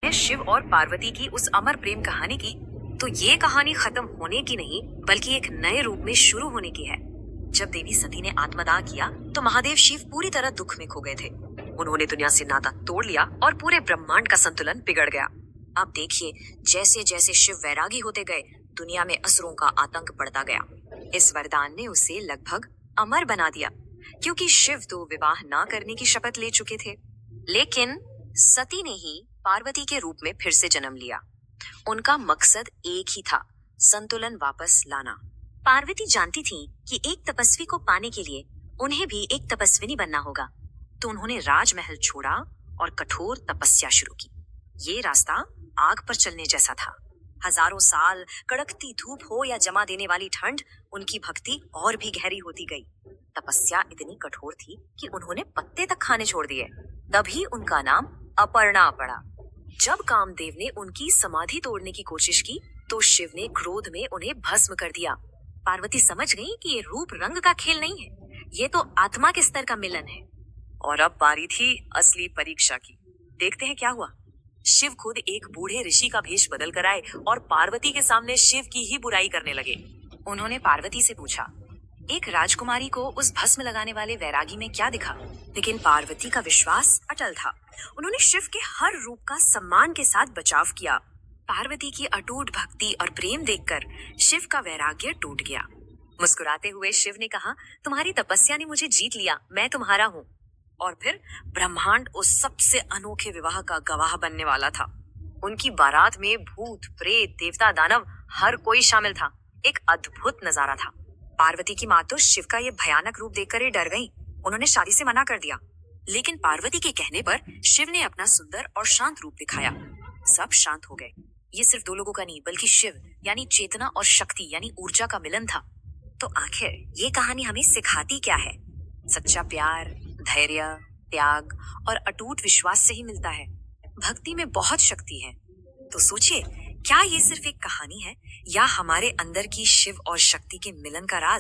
है शिव और पार्वती की उस अमर प्रेम कहानी की, तो ये कहानी खत्म होने की नहीं बल्कि एक नए रूप में शुरू होने की है। जब देवी सती ने आत्मदाह किया तो महादेव शिव पूरी तरह दुख में खो गए थे। उन्होंने दुनिया से नाता तोड़ लिया और पूरे ब्रह्मांड का संतुलन बिगड़ गया। आप देखिए, जैसे जैसे शिव वैरागी होते गए, दुनिया में असुरों का आतंक बढ़ता गया। इस वरदान ने उसे लगभग अमर बना दिया, क्योंकि शिव तो विवाह ना करने की शपथ ले चुके थे। लेकिन सती ने ही पार्वती के रूप में फिर से जन्म लिया। उनका मकसद एक ही था, संतुलन वापस लाना। पार्वती जानती थी कि एक तपस्वी को पाने के लिए उन्हें भी एक तपस्विनी बनना होगा, तो उन्होंने राजमहल छोड़ा और कठोर तपस्या शुरू की। ये रास्ता आग पर चलने जैसा था। हजारों साल कड़कती धूप हो या जमा देने वाली ठंड, उनकी भक्ति और भी गहरी होती गई। तपस्या इतनी कठोर थी कि उन्होंने पत्ते तक खाने छोड़ दिए। तभी उनका नाम अपर्णा पड़ा। जब कामदेव ने उनकी समाधि तोड़ने की कोशिश की तो शिव ने क्रोध में उन्हें भस्म कर दिया। पार्वती समझ गई कि ये रूप रंग का खेल नहीं है, ये तो आत्मा के स्तर का मिलन है। और अब बारी थी असली परीक्षा की। देखते हैं क्या हुआ। शिव खुद एक बूढ़े ऋषि का भेष बदल कर आए और पार्वती के सामने शिव की ही बुराई करने लगे। उन्होंने पार्वती से पूछा, एक राजकुमारी को उस भस्म लगाने वाले वैरागी में क्या दिखा? लेकिन पार्वती का विश्वास अटल था। उन्होंने शिव के हर रूप का सम्मान के साथ बचाव किया। पार्वती की अटूट भक्ति और प्रेम देखकर शिव का वैराग्य टूट गया। मुस्कुराते हुए शिव ने कहा, तुम्हारी तपस्या ने मुझे जीत लिया, मैं तुम्हारा हूँ। और फिर ब्रह्मांड उस सबसे अनोखे विवाह का गवाह बनने वाला था। उनकी बारात में भूत, प्रेत, देवता, दानव हर कोई शामिल था। एक अद्भुत नजारा था। पार्वती की माँ तो शिव का ये भयानक रूप देखकर ही डर गई। उन्होंने शादी से मना कर दिया। लेकिन पार्वती के कहने पर शिव ने अपना सुंदर और शांत रूप दिखाया। सब शांत हो गए। ये सिर्फ दो लोगों का नहीं बल्कि शिव यानी चेतना और शक्ति यानी ऊर्जा का मिलन था। तो आखिर ये कहानी हमें सिखाती क्या है? सच्चा प्यार धैर्य, त्याग और अटूट विश्वास से ही मिलता है। भक्ति में बहुत शक्ति है। तो सोचिए, क्या ये सिर्फ एक कहानी है या हमारे अंदर की शिव और शक्ति के मिलन का राज?